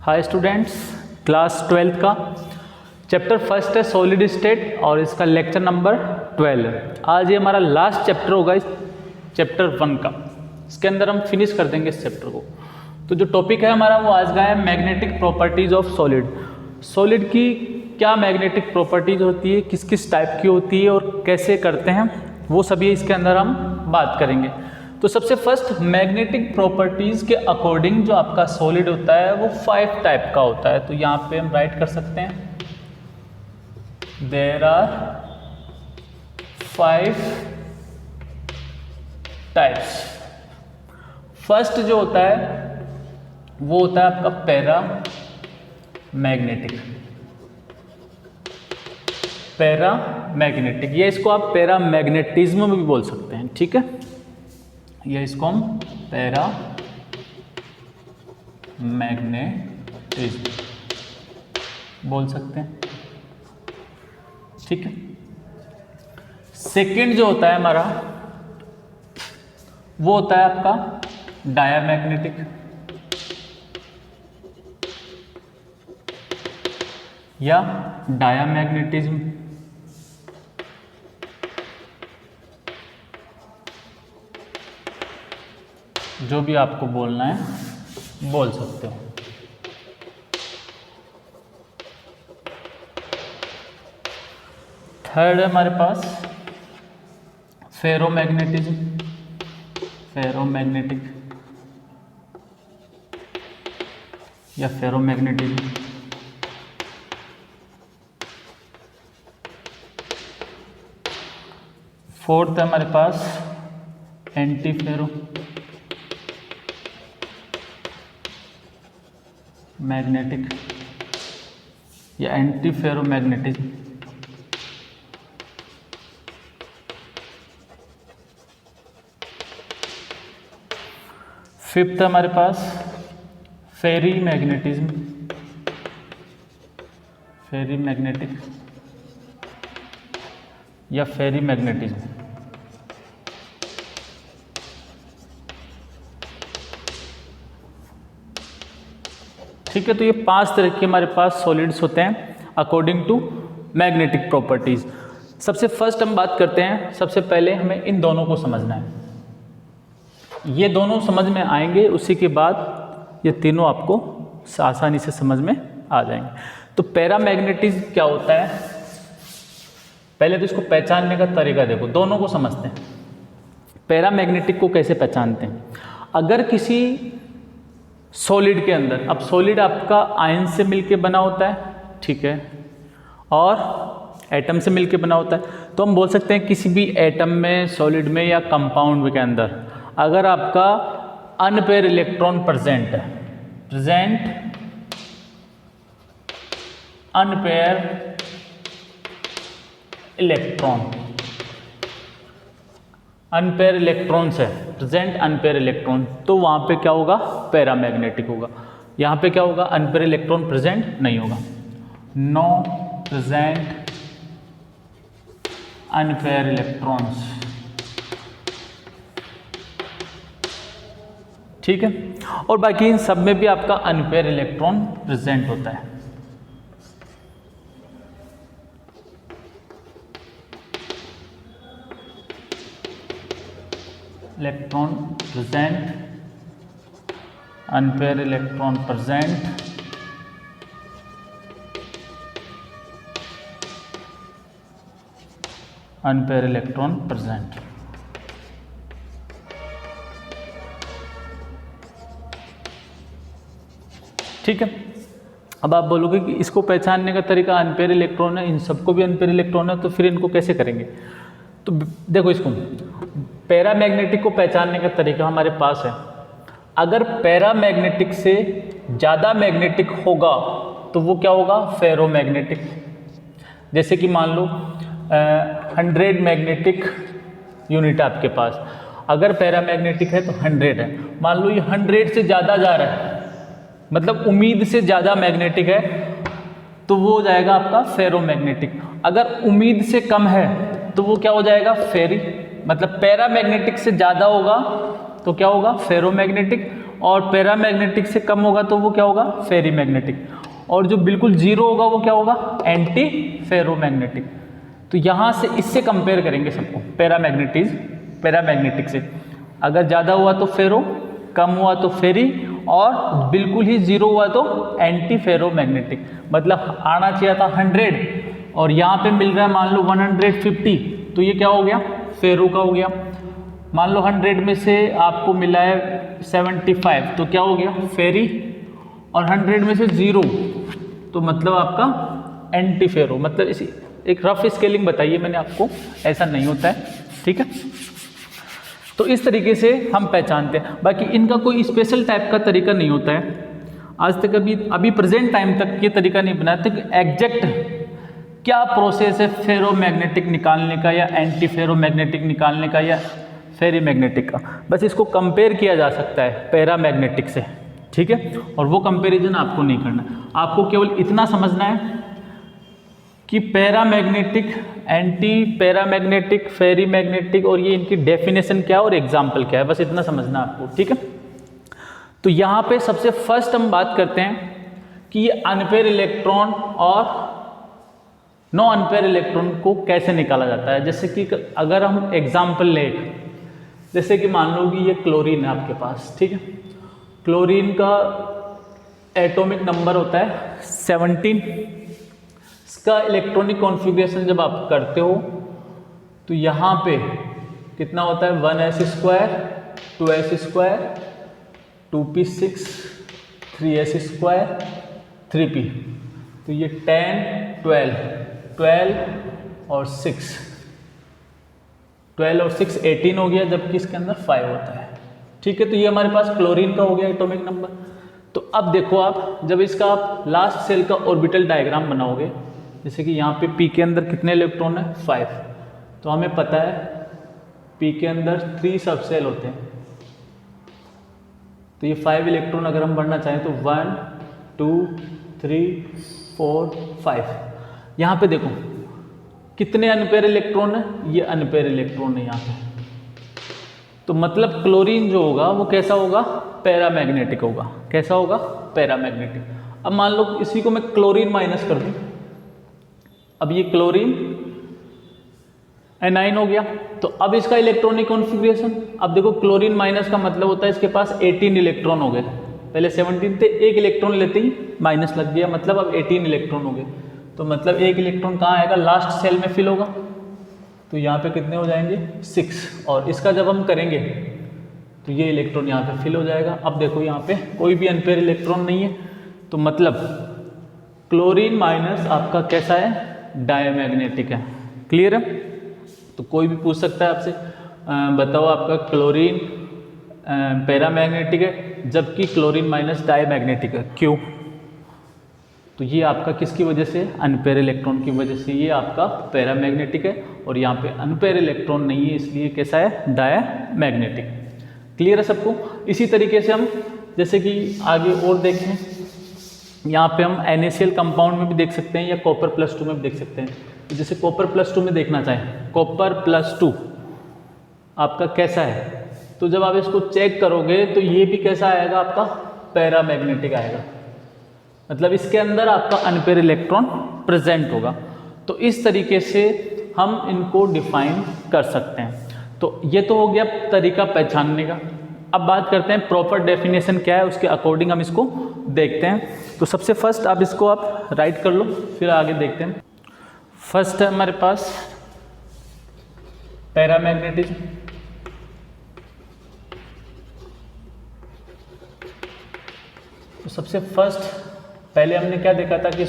Hi students, class 12 का chapter first है solid state और इसका लेक्चर नंबर 12। आज ये हमारा लास्ट चैप्टर होगा इस चैप्टर 1 का। इसके अंदर हम फिनिश कर देंगे इस चैप्टर को। तो जो टॉपिक है हमारा वो आज का है magnetic properties of solid. Solid की क्या मैग्नेटिक प्रॉपर्टीज होती है, किस किस टाइप की होती है और कैसे करते हैं, वो सभी इसके अंदर हम बात करेंगे। तो सबसे फर्स्ट मैग्नेटिक प्रॉपर्टीज के अकॉर्डिंग जो आपका सॉलिड होता है वो 5 टाइप का होता है। तो यहाँ पे हम राइट कर सकते हैं देयर आर 5 टाइप्स। फर्स्ट जो होता है वो होता है आपका पैरा मैग्नेटिक, या इसको आप पैरा मैग्नेटिज्म भी बोल सकते हैं, ठीक है। या इसको हम पैरा मैग्नेटिज्म बोल सकते हैं, ठीक है। सेकंड जो होता है हमारा वो होता है आपका डायामैग्नेटिक, या डायामैग्नेटिज्म। जो भी आपको बोलना है बोल सकते हो। थर्ड है हमारे पास फेरोमैग्नेटिक या फेरोमैग्नेटिज्म। फोर्थ है हमारे पास एंटीफेरो मैग्नेटिक या एंटीफेरोमैग्नेटिज्म। फिफ्थ है हमारे पास फेरीमैग्नेटिक या फेरीमैग्नेटिज्म। ठीक है। तो ये 5 तरह के हमारे पास सॉलिड्स होते हैं अकॉर्डिंग टू मैग्नेटिक प्रॉपर्टीज। सबसे फर्स्ट हम बात करते हैं, सबसे पहले हमें इन दोनों को समझना है। ये दोनों समझ में आएंगे, उसी के बाद ये तीनों आपको आसानी से समझ में आ जाएंगे। तो पैरामैग्नेटिज्म क्या होता है, पहले तो इसको पहचानने का तरीका देखो, दोनों को समझते हैं। पैरामैग्नेटिक को कैसे पहचानते हैं, अगर किसी सॉलिड के अंदर, अब सॉलिड आपका आयन से मिलके बना होता है, ठीक है, और एटम से मिलके बना होता है। तो हम बोल सकते हैं किसी भी एटम में, सॉलिड में या कंपाउंड के अंदर अगर आपका अनपेयर इलेक्ट्रॉन प्रेजेंट है, अनपेयर इलेक्ट्रॉन्स है, प्रेजेंट अनपेयर इलेक्ट्रॉन, तो वहां पे क्या होगा, पैरामैग्नेटिक होगा। यहां पे क्या होगा, अनपेयर इलेक्ट्रॉन प्रेजेंट नहीं होगा, नो प्रेजेंट अनपेयर इलेक्ट्रॉन्स, ठीक है। और बाकी इन सब में भी आपका अनपेयर इलेक्ट्रॉन प्रेजेंट होता है। Electron present, unpaired electron present, unpaired electron present. ठीक है। अब आप बोलोगे कि इसको पहचानने का तरीका अनपेयर इलेक्ट्रॉन है, इन सबको भी अनपेयर इलेक्ट्रॉन है, तो फिर इनको कैसे करेंगे। तो देखो, इसको पैरामैग्नेटिक को पहचानने का तरीका हमारे पास है। अगर पैरामैग्नेटिक से ज़्यादा मैग्नेटिक होगा तो वो क्या होगा, फेरोमैग्नेटिक। जैसे कि मान लो 100 मैग्नेटिक यूनिट आपके पास, अगर पैरामैग्नेटिक है तो 100 है। मान लो ये 100 से ज़्यादा जा रहा है, मतलब उम्मीद से ज़्यादा मैग्नेटिक है, तो वो हो जाएगा आपका फेरोमैग्नेटिक। अगर उम्मीद से कम है तो वो क्या हो जाएगा, फेरी। मतलब पैरामैग्नेटिक से ज़्यादा होगा तो क्या होगा, फेरोमैग्नेटिक, और पैरामैग्नेटिक से कम होगा तो वो क्या होगा, फेरी मैग्नेटिक, और जो बिल्कुल जीरो होगा वो क्या होगा, एंटी फेरोमैग्नेटिक। तो यहाँ से इससे कंपेयर करेंगे सबको, पैरामैग्नेटिक से। अगर ज़्यादा हुआ तो फेरो, कम हुआ तो फेरी, और बिल्कुल ही जीरो हुआ तो एंटी फेरोमैग्नेटिक। मतलब आना चाहिए था 100 और यहाँ पे मिल रहा है मान लो 150, तो ये क्या हो गया, फेरो का हो गया। मान लो 100 में से आपको मिला है 75, तो क्या हो गया, फेरी, और 100 में से 0 तो मतलब आपका एंटी फेरो। मतलब इसी एक रफ स्केलिंग बताइए मैंने आपको, ऐसा नहीं होता है, ठीक है। तो इस तरीके से हम पहचानते हैं, बाकी इनका कोई स्पेशल टाइप का तरीका नहीं होता है। आज तक अभी प्रेजेंट टाइम तक ये तरीका नहीं बनाया था कि एग्जैक्ट क्या प्रोसेस है फेरोमैग्नेटिक निकालने का, या एंटी फेरोमैग्नेटिक निकालने का, या फेरी मैग्नेटिक का। बस इसको कंपेयर किया जा सकता है पैरामैग्नेटिक से, ठीक है। और वो कंपैरिजन आपको नहीं करना, आपको केवल इतना समझना है कि पैरामैग्नेटिक, एंटी पैरामैग्नेटिक, फेरी मैग्नेटिक, और ये इनकी डेफिनेशन क्या है और एग्जाम्पल क्या है, बस इतना समझना आपको, ठीक है। तो यहाँ पे सबसे फर्स्ट हम बात करते हैं कि ये अनपेयर इलेक्ट्रॉन और नो अनपेयर इलेक्ट्रॉन को कैसे निकाला जाता है। जैसे कि अगर हम एग्जाम्पल लें, जैसे कि मान लो कि ये क्लोरीन है आपके पास, ठीक है। क्लोरीन का एटॉमिक नंबर होता है 17। इसका इलेक्ट्रॉनिक कॉन्फ़िगरेशन जब आप करते हो तो यहाँ पे कितना होता है, 1s², 2s², 2p6, 3s², 3p। तो ये 10, 12 और 6, 12 और 6 18 हो गया, जबकि इसके अंदर 5 होता है, ठीक है। तो ये हमारे पास क्लोरीन का हो गया एटॉमिक नंबर। तो अब देखो आप जब इसका आप लास्ट सेल का ऑर्बिटल डायग्राम बनाओगे, जैसे कि यहाँ पे पी के अंदर कितने इलेक्ट्रॉन है, 5, तो हमें पता है पी के अंदर 3 सब सेल होते हैं। तो ये 5 इलेक्ट्रॉन अगर हम बढ़ना चाहें तो 1 2 3 4 5। यहाँ पे देखो कितने अनपेयर इलेक्ट्रॉन है, ये अनपेयर इलेक्ट्रॉन है यहाँ पे। तो मतलब क्लोरीन जो होगा वो कैसा होगा, पैरामैग्नेटिक होगा। कैसा होगा, पैरामैग्नेटिक। अब मान लो इसी को मैं क्लोरीन माइनस कर दूं, अब ये क्लोरीन एनाइन हो गया। तो अब इसका इलेक्ट्रॉनिक कॉन्फ़िगरेशन, अब देखो क्लोरीन माइनस का मतलब होता है इसके पास 18 इलेक्ट्रॉन हो गए। पहले 17 थे, एक इलेक्ट्रॉन लेते ही माइनस लग गया, मतलब अब 18 इलेक्ट्रॉन हो गए। तो मतलब एक इलेक्ट्रॉन कहाँ आएगा, लास्ट सेल में फिल होगा। तो यहाँ पे कितने हो जाएंगे, 6। और इसका जब हम करेंगे तो ये इलेक्ट्रॉन यहाँ पे फिल हो जाएगा। अब देखो यहाँ पे कोई भी अनपेयर इलेक्ट्रॉन नहीं है, तो मतलब क्लोरीन माइनस आपका कैसा है, डायमैग्नेटिक है। क्लियर है। तो कोई भी पूछ सकता है आपसे, बताओ आपका क्लोरीन पैरामैग्नेटिक है जबकि क्लोरीन माइनस डायमैग्नेटिक है, क्यों? तो ये आपका किसकी वजह से, अनपेयर इलेक्ट्रॉन की वजह से ये आपका पैरामैग्नेटिक है, और यहाँ पे अनपेयर इलेक्ट्रॉन नहीं है इसलिए कैसा है, डायमैग्नेटिक। क्लियर है सबको। इसी तरीके से हम जैसे कि आगे और देखें, यहाँ पे हम NaCl कंपाउंड में भी देख सकते हैं या कॉपर +2 में भी देख सकते हैं। तो जैसे कॉपर +2 में देखना चाहें, कॉपर +2 आपका कैसा है, तो जब आप इसको चेक करोगे तो ये भी कैसा आएगा, आपका पैरामैग्नेटिक आएगा। मतलब इसके अंदर आपका अनपेयर इलेक्ट्रॉन प्रेजेंट होगा। तो इस तरीके से हम इनको डिफाइन कर सकते हैं। तो ये तो हो गया तरीका पहचानने का। अब बात करते हैं प्रॉपर डेफिनेशन क्या है, उसके अकॉर्डिंग हम इसको देखते हैं। तो सबसे फर्स्ट आप इसको आप राइट कर लो, फिर आगे देखते हैं। फर्स्ट है हमारे पास पैरामैग्नेटिज्म। तो सबसे फर्स्ट पहले हमने क्या देखा था कि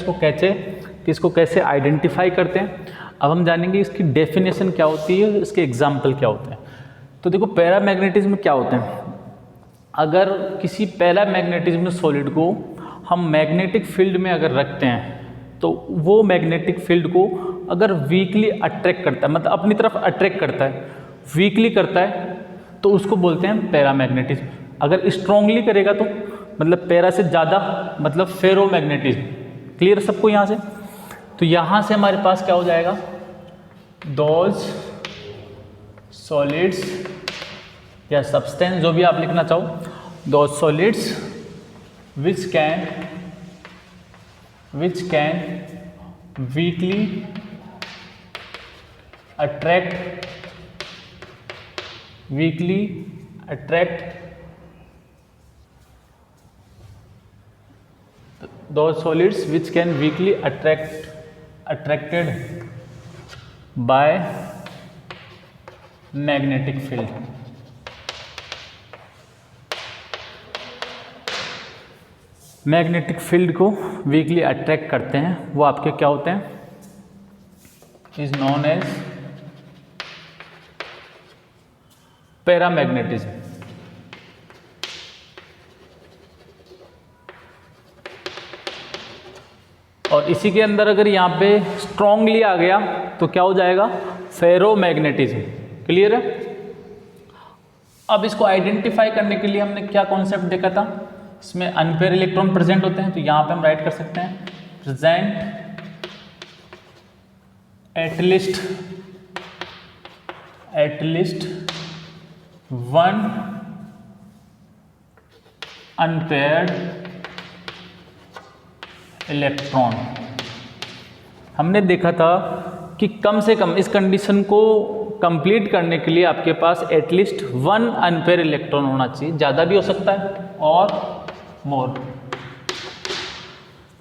इसको कैसे आइडेंटिफाई करते हैं। अब हम जानेंगे इसकी डेफिनेशन क्या होती है, इसके एग्जाम्पल क्या होते हैं। तो देखो पैरामैग्नेटिज्म क्या होते हैं, अगर किसी पैरामैग्नेटिज्म सॉलिड को हम मैग्नेटिक फील्ड में अगर रखते हैं तो वो मैग्नेटिक फील्ड को अगर वीकली अट्रैक्ट करता है, मतलब अपनी तरफ अट्रैक्ट करता है, वीकली करता है, तो उसको बोलते हैं पैरामैग्नेटिज्म। अगर स्ट्रांगली करेगा तो मतलब पैरा से ज़्यादा, मतलब फेरोमैग्नेटिज्म। क्लियर सबको यहाँ से। तो यहाँ से हमारे पास क्या हो जाएगा, दोज सॉलिड्स या सब्सटेंस, जो भी आप लिखना चाहो, those solids which can weakly attract those solids which can weakly attracted by magnetic field. Magnetic field को वीकली अट्रैक्ट करते हैं, वो आपके क्या होते हैं, इज नोन एज पैरामैग्नेटिज्म। और इसी के अंदर अगर यहाँ पे स्ट्रॉन्गली आ गया तो क्या हो जाएगा, फेरोमैग्नेटिज्म। क्लियर है। अब इसको आइडेंटिफाई करने के लिए हमने क्या कॉन्सेप्ट देखा था, इसमें अनपेयर इलेक्ट्रॉन प्रेजेंट होते हैं, तो यहाँ पे हम राइट कर सकते हैं present at least one unpaired electron. हमने देखा था कि कम से कम इस कंडीशन को कंप्लीट करने के लिए आपके पास एटलीस्ट वन अनपेयर इलेक्ट्रॉन होना चाहिए, ज़्यादा भी हो सकता है और मोर।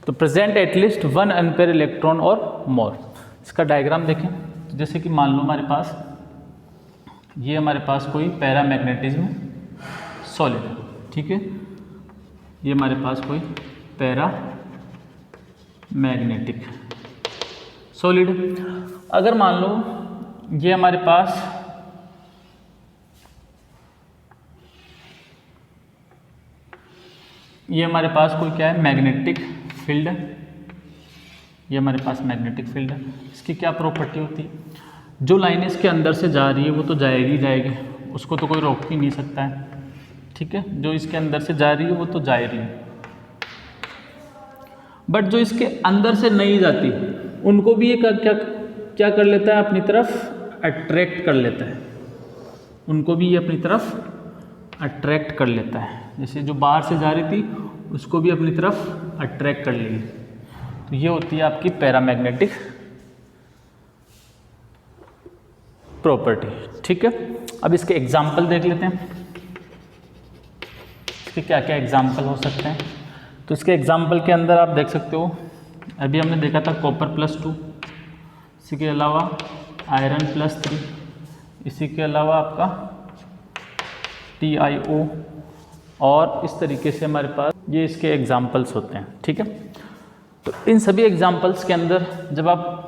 तो present at least one unpaired electron और मोर। इसका डायग्राम देखें तो जैसे कि मान लो हमारे पास ये हमारे पास कोई पैरामैग्नेटिज्म सॉलिड है, ठीक है, ये हमारे पास कोई पैरामैग्नेटिक सॉलिड। अगर मान लो ये हमारे पास कोई क्या है, मैग्नेटिक फील्ड है, ये हमारे पास मैग्नेटिक फील्ड है। इसकी क्या प्रॉपर्टी होती है, जो लाइन इसके अंदर से जा रही है वो तो जाएगी जाएगी, उसको तो कोई रोक ही नहीं सकता है, ठीक है, जो इसके अंदर से जा रही है वो तो जा रही है। बट जो इसके अंदर से नहीं जाती उनको भी ये क्या कर लेता है, अपनी तरफ अट्रैक्ट कर लेता है, उनको भी ये अपनी तरफ अट्रैक्ट कर लेता है। जैसे जो बाहर से जा रही थी उसको भी अपनी तरफ अट्रैक्ट कर लेगी। तो ये होती है आपकी पैरामैग्नेटिक प्रॉपर्टी, ठीक है। अब इसके एग्जाम्पल देख लेते हैं, इसके क्या क्या एग्जाम्पल हो सकते हैं। तो इसके एग्जाम्पल के अंदर आप देख सकते हो, अभी हमने देखा था कॉपर +2, इसी के अलावा आयरन +3, इसी के अलावा आपका TiO, और इस तरीके से हमारे पास ये इसके एग्जाम्पल्स होते हैं, ठीक है। तो इन सभी एग्जाम्पल्स के अंदर जब आप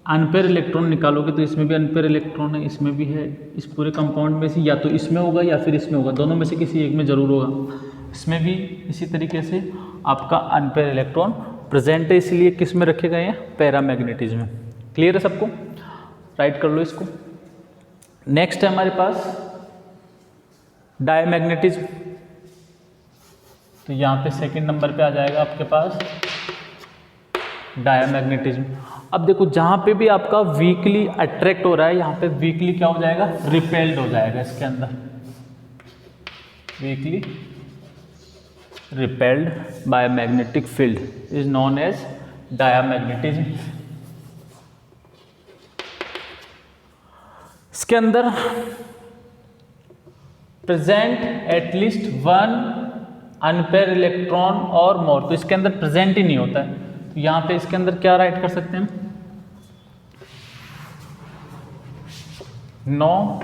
अनपेयर इलेक्ट्रॉन निकालोगे तो इसमें भी अनपेयर इलेक्ट्रॉन है, इसमें भी है, इस पूरे कंपाउंड में से या तो इसमें होगा या फिर इसमें होगा, दोनों में से किसी एक में ज़रूर होगा। इसमें भी इसी तरीके से आपका अनपेयर इलेक्ट्रॉन प्रेजेंट है, इसलिए किस में रखे गए हैं, पैरामैग्नेटिज्म में। क्लियर है सबको, राइट कर लो इसको। नेक्स्ट है हमारे पास डायमैग्नेटिज्म, तो यहाँ पे सेकंड नंबर पे आ जाएगा आपके पास डायमैग्नेटिज्म। अब देखो जहाँ पे भी आपका वीकली अट्रैक्ट हो रहा है, यहाँ पे वीकली क्या हो जाएगा, रिपेल्ड हो जाएगा, इसके अंदर weakly repelled by magnetic field is known as diamagnetism. इसके अंदर present at least one unpaired electron और मोर, तो इसके अंदर प्रेजेंट ही नहीं होता है, तो यहाँ पे इसके अंदर क्या राइट कर सकते हैं, नो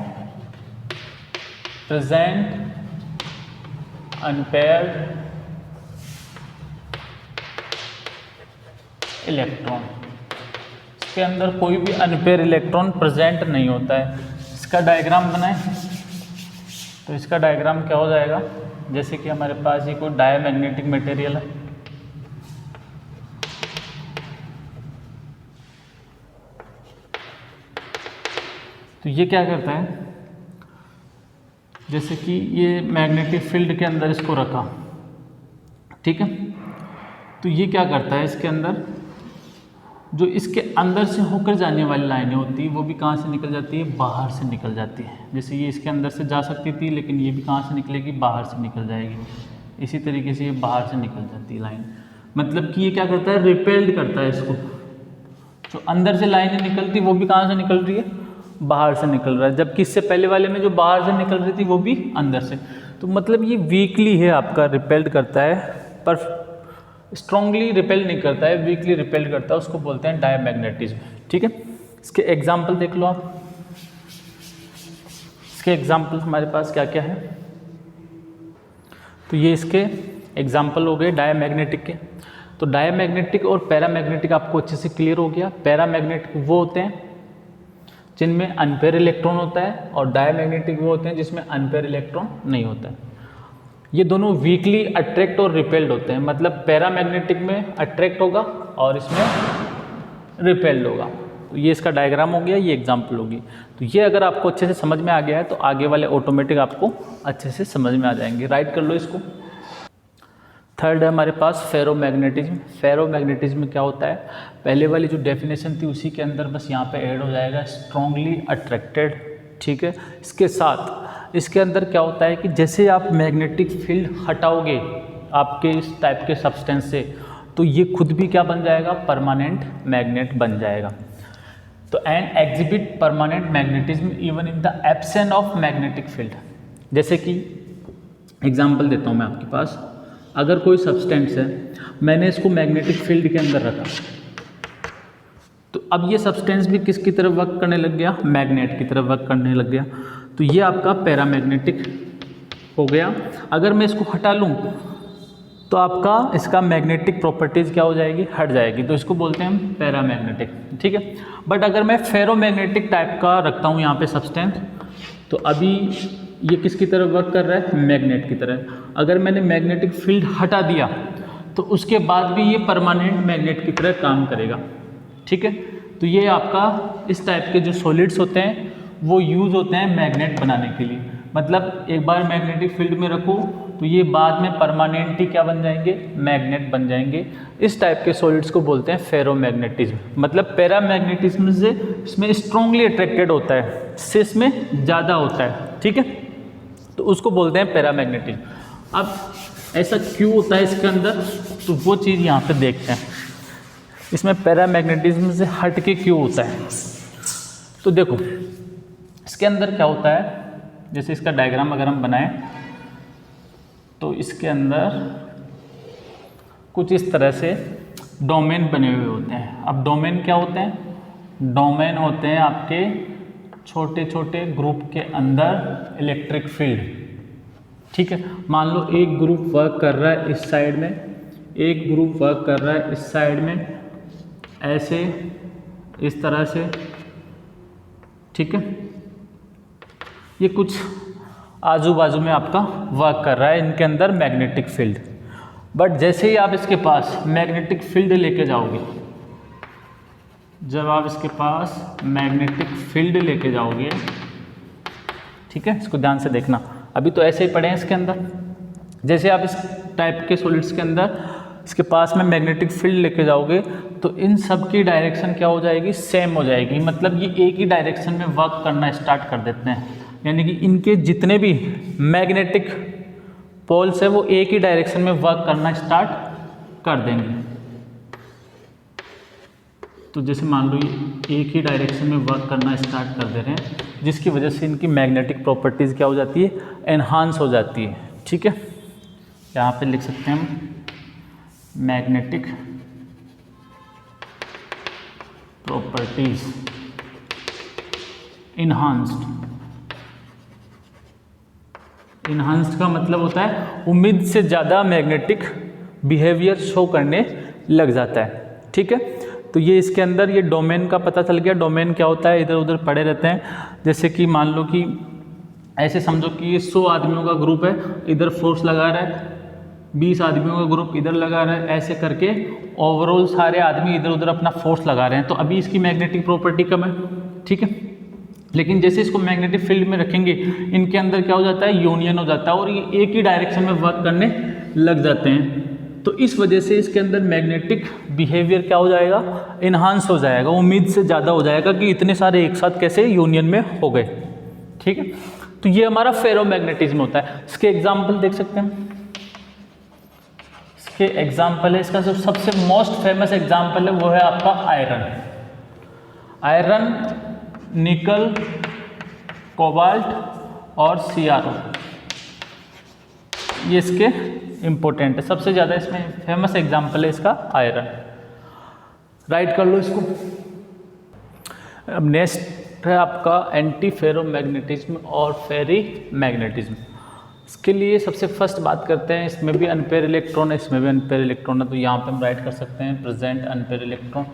प्रेजेंट अनपेयर्ड इलेक्ट्रॉन। इसके अंदर कोई भी अनपेयर इलेक्ट्रॉन प्रेजेंट नहीं होता है। इसका डायग्राम बनाएं तो इसका डायग्राम क्या हो जाएगा, जैसे कि हमारे पास ये कोई डायमैग्नेटिक मटेरियल है, तो ये क्या करता है, जैसे कि ये मैग्नेटिक फील्ड के अंदर इसको रखा, ठीक है, तो ये क्या करता है, इसके अंदर जो इसके अंदर से होकर जाने वाली लाइनें होती है वो भी कहाँ से निकल जाती है, बाहर से निकल जाती है। जैसे ये इसके अंदर से जा सकती थी, लेकिन ये भी कहाँ से निकलेगी, बाहर से निकल जाएगी। इसी तरीके से ये बाहर से निकल जाती है लाइन, मतलब कि ये क्या करता है, रिपेल्ड करता है इसको। जो अंदर से लाइनें निकलती वो भी कहाँ से निकल रही है, बाहर से निकल रहा है, जबकि इससे पहले वाले में जो बाहर से निकल रही थी वो भी अंदर से। तो मतलब ये वीकली है आपका, रिपेल्ड करता है पर स्ट्रांगली रिपेल नहीं करता है, वीकली रिपेल करता है, उसको बोलते हैं डायमैग्नेटिज्म। ठीक है, इसके एग्जाम्पल देख लो आप। इसके एग्जाम्पल हमारे पास क्या क्या है, तो ये इसके एग्जाम्पल हो गए डायमैग्नेटिक के। तो डायमैग्नेटिक और पैरामैग्नेटिक आपको अच्छे से क्लियर हो गया। पैरामैग्नेटिक वो होते हैं जिनमें अनपेयर इलेक्ट्रॉन होता है, और डायमैग्नेटिक वो होते हैं जिसमें अनपेयर इलेक्ट्रॉन नहीं होता है। ये दोनों वीकली अट्रैक्ट और रिपेल्ड होते हैं, मतलब पैरामैग्नेटिक में अट्रैक्ट होगा और इसमें रिपेल्ड होगा। तो ये इसका डायग्राम हो गया, ये एग्जाम्पल होगी। तो ये अगर आपको अच्छे से समझ में आ गया है तो आगे वाले ऑटोमेटिक आपको अच्छे से समझ में आ जाएंगे। राइट कर लो इसको। थर्ड है हमारे पास फेरोमैग्नेटिज्म। फेरोमैग्नेटिज्म क्या होता है, पहले वाली जो डेफिनेशन थी उसी के अंदर बस यहाँ पे ऐड हो जाएगा, स्ट्रांगली अट्रैक्टेड। ठीक है, इसके साथ इसके अंदर क्या होता है कि जैसे आप मैग्नेटिक फील्ड हटाओगे आपके इस टाइप के सब्सटेंस से, तो ये खुद भी क्या बन जाएगा, परमानेंट मैग्नेट बन जाएगा। तो and exhibit permanent magnetism even in the absence of magnetic field. जैसे कि एग्जांपल देता हूँ मैं आपके पास, अगर कोई सब्सटेंस है, मैंने इसको मैग्नेटिक फील्ड के अंदर रखा, तो अब ये सब्सटेंस भी किसकी तरफ वर्क करने लग गया, मैग्नेट की तरफ वर्क करने लग गया। तो ये आपका पैरामैग्नेटिक हो गया। अगर मैं इसको हटा लूँ तो आपका इसका मैग्नेटिक प्रॉपर्टीज़ क्या हो जाएगी, हट जाएगी, तो इसको बोलते हैं हम पैरामैग्नेटिक। ठीक है, बट अगर मैं फेरोमैग्नेटिक टाइप का रखता हूँ यहाँ पे सब्सटेंस, तो अभी ये किसकी तरफ वर्क कर रहा है, मैग्नेट की तरह। अगर मैंने मैग्नेटिक फील्ड हटा दिया तो उसके बाद भी ये परमानेंट मैग्नेट की तरह काम करेगा। ठीक है, तो ये आपका इस टाइप के जो सॉलिड्स होते हैं वो यूज़ होते हैं मैग्नेट बनाने के लिए। मतलब एक बार मैग्नेटिक फील्ड में रखो तो ये बाद में परमानेंटली क्या बन जाएंगे, मैग्नेट बन जाएंगे। इस टाइप के सॉलिड्स को बोलते हैं फेरोमैग्नेटिज्म। मतलब पैरामैग्नेटिज्म से इसमें स्ट्रांगली अट्रैक्टेड होता है, इससे इसमें ज़्यादा होता है। ठीक है, तो उसको बोलते हैं पैरामैग्नेटिज्म। अब ऐसा क्यों होता है इसके अंदर, तो वो चीज़ यहाँ पे देखते हैं, इसमें पैरामैग्नेटिज्म से हट के क्यों होता है। तो देखो इसके अंदर क्या होता है, जैसे इसका डायग्राम अगर हम बनाएं तो इसके अंदर कुछ इस तरह से डोमेन बने हुए होते हैं। अब डोमेन क्या होते हैं, डोमेन होते हैं आपके छोटे छोटे ग्रुप के अंदर इलेक्ट्रिक फील्ड। ठीक है, मान लो एक ग्रुप वर्क कर रहा है इस साइड में, एक ग्रुप वर्क कर रहा है इस साइड में, ऐसे इस तरह से। ठीक है, ये कुछ आजू बाजू में आपका वर्क कर रहा है, इनके अंदर मैग्नेटिक फील्ड। बट जैसे ही आप इसके पास मैग्नेटिक फील्ड लेके जाओगे, जब आप इसके पास मैग्नेटिक फील्ड लेके जाओगे, ठीक है, इसको ध्यान से देखना, अभी तो ऐसे ही पड़े हैं इसके अंदर। जैसे आप इस टाइप के सॉलिड्स के अंदर इसके पास में मैग्नेटिक फील्ड लेके जाओगे तो इन सब की डायरेक्शन क्या हो जाएगी, सेम हो जाएगी। मतलब ये एक ही डायरेक्शन में वर्क करना स्टार्ट कर देते हैं, यानी कि इनके जितने भी मैग्नेटिक पोल्स है वो एक ही डायरेक्शन में वर्क करना स्टार्ट कर देंगे। तो जैसे मान लो ये एक ही डायरेक्शन में वर्क करना स्टार्ट कर दे रहे हैं, जिसकी वजह से इनकी मैग्नेटिक प्रॉपर्टीज़ क्या हो जाती है, एनहांस हो जाती है। ठीक है, यहाँ पे लिख सकते हैं हम मैग्नेटिक प्रॉपर्टीज इन्हांस्ड। इन्हांस्ड का मतलब होता है उम्मीद से ज़्यादा मैग्नेटिक बिहेवियर शो करने लग जाता है। ठीक है, तो ये इसके अंदर ये डोमेन का पता चल गया। डोमेन क्या होता है, इधर उधर पड़े रहते हैं। जैसे कि मान लो कि ऐसे समझो कि ये 100 आदमियों का ग्रुप है, इधर फोर्स लगा रहा है, 20 आदमियों का ग्रुप इधर लगा रहा है, ऐसे करके ओवरऑल सारे आदमी इधर उधर अपना फोर्स लगा रहे हैं। तो अभी इसकी मैग्नेटिक प्रॉपर्टी कम है। ठीक है, लेकिन जैसे इसको मैग्नेटिक फील्ड में रखेंगे, इनके अंदर क्या हो जाता है, यूनियन हो जाता है और ये एक ही डायरेक्शन में वर्क करने लग जाते हैं। तो इस वजह से इसके अंदर मैग्नेटिक बिहेवियर क्या हो जाएगा, इन्हांस हो जाएगा, उम्मीद से ज़्यादा हो जाएगा कि इतने सारे एक साथ कैसे यूनियन में हो गए। ठीक है, तो ये हमारा फेरोमैग्नेटिज्म होता है। इसके एग्जाम्पल देख सकते हैं, इसके एग्जाम्पल है, इसका जो सबसे मोस्ट फेमस एग्जाम्पल है वो है आपका आयरन। आयरन, निकल, कोबाल्ट और CrO, ये इसके इम्पोर्टेंट है। सबसे ज़्यादा इसमें फेमस एग्जाम्पल है इसका आयरन। राइट कर लो इसको। अब नेक्स्ट है आपका एंटी फेरोमैग्नेटिज्म और फेरी मैग्नेटिज्म। इसके लिए सबसे फर्स्ट बात करते हैं, इसमें भी अनपेयर इलेक्ट्रॉन है, इसमें भी अनपेयर इलेक्ट्रॉन है, तो यहाँ पे हम राइट कर सकते हैं प्रेजेंट अनपेयर इलेक्ट्रॉन।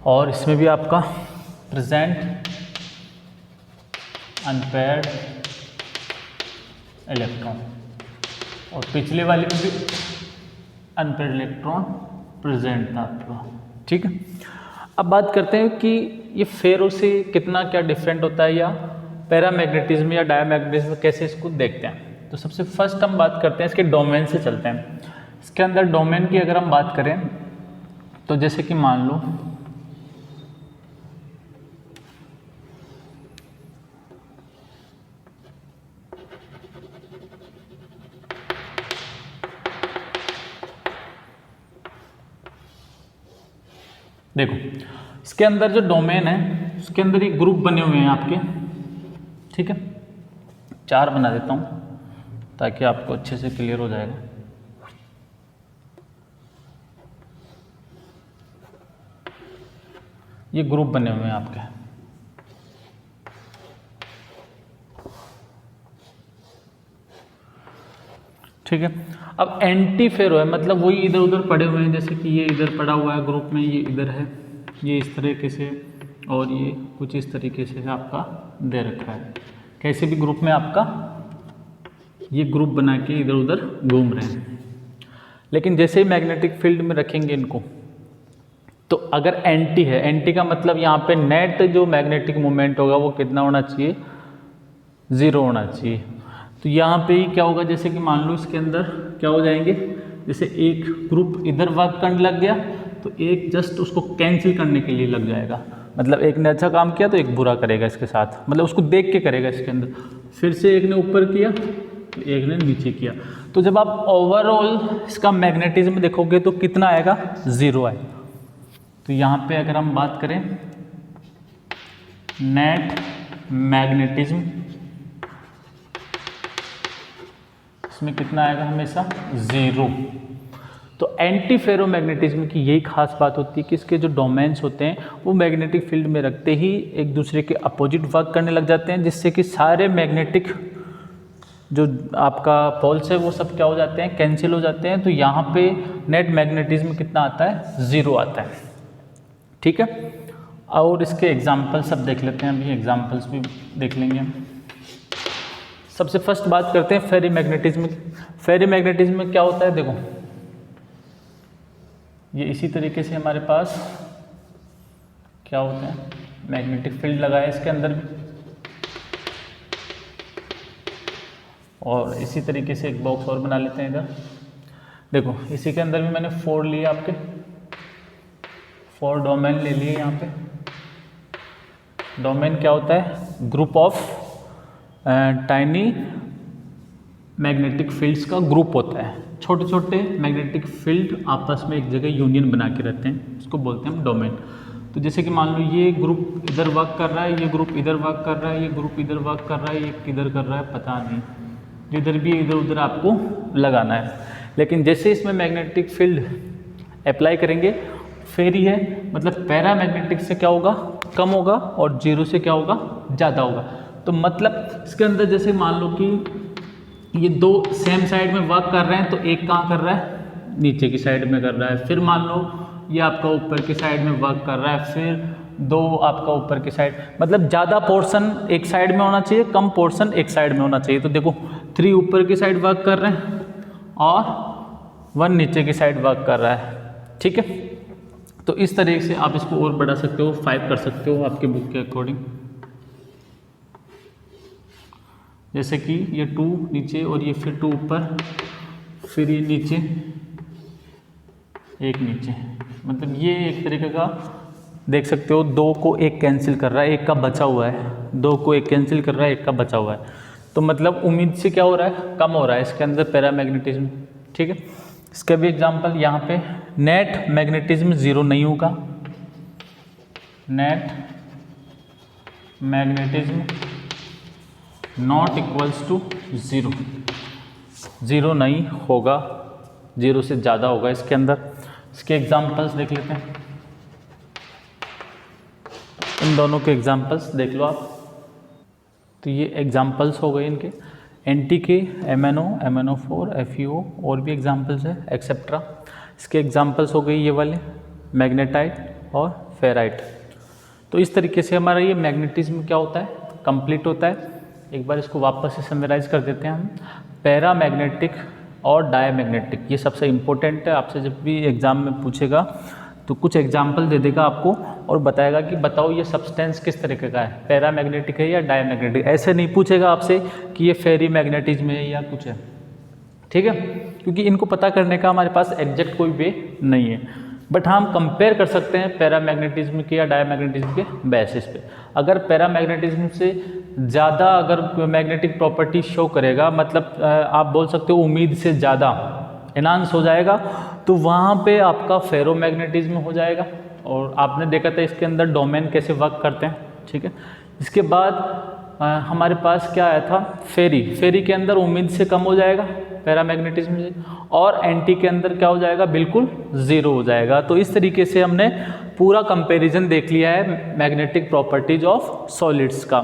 और इसमें भी आपका प्रेजेंट अनपेयर्ड इलेक्ट्रॉन, और पिछले वाले में भी अनपेयर्ड इलेक्ट्रॉन प्रेजेंट था आपका। ठीक है, अब बात करते हैं कि ये फेरो से कितना क्या डिफरेंट होता है, या पैरामैग्नेटिज्म या डायमैग्नेटिज्म कैसे इसको देखते हैं। तो सबसे फर्स्ट हम बात करते हैं इसके डोमेन से चलते हैं। इसके अंदर डोमेन की अगर हम बात करें तो जैसे कि मान लो देखो, इसके अंदर जो डोमेन है उसके अंदर एक ग्रुप बने हुए हैं आपके। ठीक है, 4 बना देता हूँ ताकि आपको अच्छे से क्लियर हो जाएगा। ये ग्रुप बने हुए हैं आपके। ठीक है, अब एंटी फेरो है, मतलब वही इधर उधर पड़े हुए हैं, जैसे कि ये इधर पड़ा हुआ है ग्रुप में, ये इधर है, ये इस तरीके से, और ये कुछ इस तरीके से आपका दे रखा है। कैसे भी ग्रुप में आपका ये ग्रुप बना के इधर उधर घूम रहे हैं। लेकिन जैसे ही मैग्नेटिक फील्ड में रखेंगे इनको, तो अगर एंटी है, एंटी का मतलब यहाँ पे नेट जो मैग्नेटिक मोमेंट होगा वो कितना होना चाहिए, 0 होना चाहिए। तो यहाँ पे ही क्या होगा, जैसे कि मान लो इसके अंदर क्या हो जाएंगे, जैसे एक ग्रुप इधर वर्क करने लग गया तो एक जस्ट उसको कैंसिल करने के लिए लग जाएगा। मतलब एक ने अच्छा काम किया तो एक बुरा करेगा इसके साथ, मतलब उसको देख के करेगा इसके अंदर। फिर से एक ने ऊपर किया तो एक ने नीचे किया। तो जब आप ओवरऑल इसका मैग्नेटिज्म देखोगे तो कितना आएगा, 0 आएगा। तो यहाँ पे अगर हम बात करें नेट मैग्नेटिज्म, इसमें कितना आएगा, हमेशा 0। तो एंटी फेरोमैग्नेटिज्म की यही खास बात होती है कि इसके जो डोमेन्स होते हैं वो मैग्नेटिक फील्ड में रखते ही एक दूसरे के अपोजिट वर्क करने लग जाते हैं, जिससे कि सारे मैग्नेटिक जो आपका पोल्स है वो सब क्या हो जाते हैं, कैंसिल हो जाते हैं। तो यहाँ पे नेट मैग्नेटिज्म कितना आता है, 0 आता है। ठीक है, और इसके एग्जाम्पल सब देख लेते हैं, अभी एग्जाम्पल्स भी देख लेंगे हम। सबसे फर्स्ट बात करते हैं फेरी मैग्नेटिज्म की। फेरी मैग्नेटिज्म में क्या होता है, देखो ये इसी तरीके से हमारे पास क्या होता है, मैग्नेटिक फील्ड लगा है इसके अंदर भी, और इसी तरीके से एक बॉक्स और बना लेते हैं इधर। देखो इसी के अंदर भी मैंने 4 लिए, आपके 4 डोमेन ले लिए। यहाँ पे डोमेन क्या होता है, group of tiny magnetic fields का ग्रुप होता है। छोटे छोटे मैग्नेटिक फील्ड आपस में एक जगह यूनियन बना के रहते हैं, इसको बोलते हैं हम डोमेन। तो जैसे कि मान लो ये ग्रुप इधर वर्क कर रहा है, ये ग्रुप इधर वर्क कर रहा है, ये ग्रुप इधर वर्क कर रहा है, ये किधर कर रहा है पता नहीं, जिधर भी इधर उधर आपको लगाना है। लेकिन जैसे इसमें मैग्नेटिक फील्ड अप्लाई करेंगे, फेरी है मतलब पैरामैग्नेटिक से क्या होगा, कम होगा, और 0 से क्या होगा, ज़्यादा होगा। तो मतलब इसके अंदर जैसे मान लो कि ये 2 सेम साइड में वर्क कर रहे हैं, तो एक कहाँ कर रहा है, नीचे की साइड में कर रहा है। फिर मान लो ये आपका ऊपर की साइड में वर्क कर रहा है, फिर 2 आपका ऊपर की साइड, मतलब ज़्यादा पोर्शन एक साइड में होना चाहिए, कम पोर्शन एक साइड में होना चाहिए। तो देखो 3 ऊपर की साइड वर्क कर रहे हैं और 1 नीचे की साइड वर्क कर रहा है। ठीक है, तो इस तरीके से आप इसको और बढ़ा सकते हो, 5 कर सकते हो आपके बुक के अकॉर्डिंग। जैसे कि ये 2 नीचे और ये फिर 2 ऊपर, फिर ये नीचे, एक नीचे, मतलब ये एक तरीके का देख सकते हो 2 को 1 कैंसिल कर रहा है, 1 का बचा हुआ है, 2 को 1 कैंसिल कर रहा है, 1 का बचा हुआ है। तो मतलब उम्मीद से क्या हो रहा है, कम हो रहा है इसके अंदर पैरामैग्नेटिज्म। ठीक है, इसका भी एग्जांपल यहाँ पे, नेट मैग्नेटिज्म 0 नहीं होगा, net magnetism not equals to 0, 0 नहीं होगा, 0 से ज़्यादा होगा इसके अंदर। इसके एग्जांपल्स देख लेते हैं, इन दोनों के एग्जांपल्स देख लो आप। तो ये एग्जांपल्स हो गए इनके, NTK, MnO, MnO4, FeO, और भी एग्जांपल्स है एक्सेट्रा। इसके एग्जांपल्स हो गए ये वाले, मैग्नेटाइट और फेराइट। तो इस तरीके से हमारा ये मैग्नेटिज्म क्या होता है, कंप्लीट होता है। एक बार इसको वापस से समराइज कर देते हैं हम। पैरामैग्नेटिक और डायमैग्नेटिक, ये सबसे इम्पोर्टेंट है। आपसे जब भी एग्ज़ाम में पूछेगा तो कुछ एग्जाम्पल दे देगा आपको और बताएगा कि बताओ ये सब्सटेंस किस तरीके का है, पैरामैग्नेटिक है या डायमैग्नेटिक। ऐसे नहीं पूछेगा आपसे कि ये फेरी मैग्नेटिज्म है या कुछ है, ठीक है, क्योंकि इनको पता करने का हमारे पास एग्जैक्ट कोई वे नहीं है। बट हाँ, हम कंपेयर कर सकते हैं पैरामैग्नेटिज्म के या डायमैग्नेटिज्म के बेसिस पे। अगर पैरामैग्नेटिज्म से ज़्यादा अगर मैग्नेटिक प्रॉपर्टी शो करेगा, मतलब आप बोल सकते हो उम्मीद से ज़्यादा एनहांस हो जाएगा, तो वहाँ पे आपका फेरोमैग्नेटिज्म हो जाएगा। और आपने देखा था इसके अंदर डोमेन कैसे वर्क करते हैं, ठीक है। इसके बाद हमारे पास क्या आया था, फेरी। फेरी के अंदर उम्मीद से कम हो जाएगा पैरामैग्नेटिज्म से, और एंटी के अंदर क्या हो जाएगा, बिल्कुल 0 हो जाएगा। तो इस तरीके से हमने पूरा कंपैरिजन देख लिया है मैग्नेटिक प्रॉपर्टीज ऑफ सॉलिड्स का।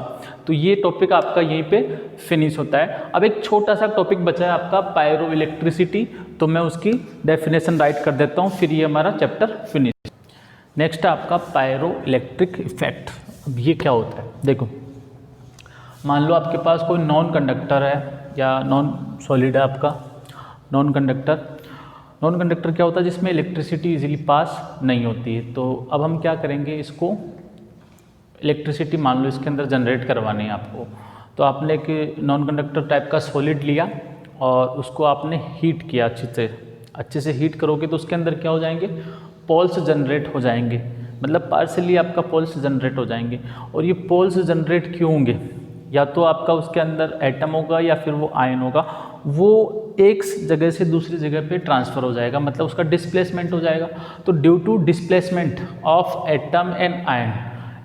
तो ये टॉपिक आपका यहीं पे फिनिश होता है। अब एक छोटा सा टॉपिक बचा है आपका पायरो इलेक्ट्रिसिटी, तो मैं उसकी डेफिनेशन राइट कर देता हूँ, फिर ये हमारा चैप्टर फिनिश। नेक्स्ट है आपका पायरो इलेक्ट्रिक इफेक्ट। अब ये क्या होता है, देखो मान लो आपके पास कोई नॉन कंडक्टर है या नॉन सॉलिड है आपका नॉन कंडक्टर। नॉन कंडक्टर क्या होता है, जिसमें इलेक्ट्रिसिटी इजीली पास नहीं होती है। तो अब हम क्या करेंगे, इसको इलेक्ट्रिसिटी मान लो इसके अंदर जनरेट करवानी है आपको। तो आपने एक नॉन कंडक्टर टाइप का सॉलिड लिया और उसको आपने हीट किया, अच्छे से हीट करोगे तो उसके अंदर क्या हो जाएंगे, पोल्स जनरेट हो जाएंगे, मतलब पार्शियली आपका पोल्स जनरेट हो जाएंगे। और ये पोल्स जनरेट क्यों होंगे, या तो आपका उसके अंदर एटम होगा या फिर वो आयन होगा, वो एक जगह से दूसरी जगह पे ट्रांसफ़र हो जाएगा, मतलब उसका डिस्प्लेसमेंट हो जाएगा। तो due to displacement of atom and ion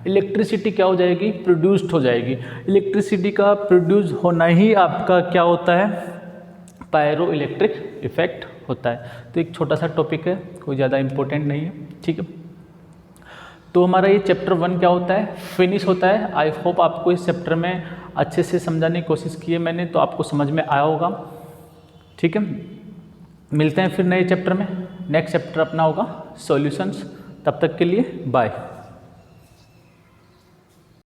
electricity क्या हो जाएगी, प्रोड्यूस्ड हो जाएगी। इलेक्ट्रिसिटी का प्रोड्यूस होना ही आपका क्या होता है, पायरो इलेक्ट्रिक इफेक्ट होता है। तो एक छोटा सा टॉपिक है, कोई ज़्यादा इम्पोर्टेंट नहीं है, ठीक है। तो हमारा ये चैप्टर 1 क्या होता है, फिनिश होता है। आई होप आपको इस चैप्टर में अच्छे से समझाने की कोशिश की है मैंने, तो आपको समझ में आया होगा, ठीक है। मिलते हैं फिर नए चैप्टर में। नेक्स्ट चैप्टर अपना होगा सॉल्यूशंस। तब तक के लिए बाय।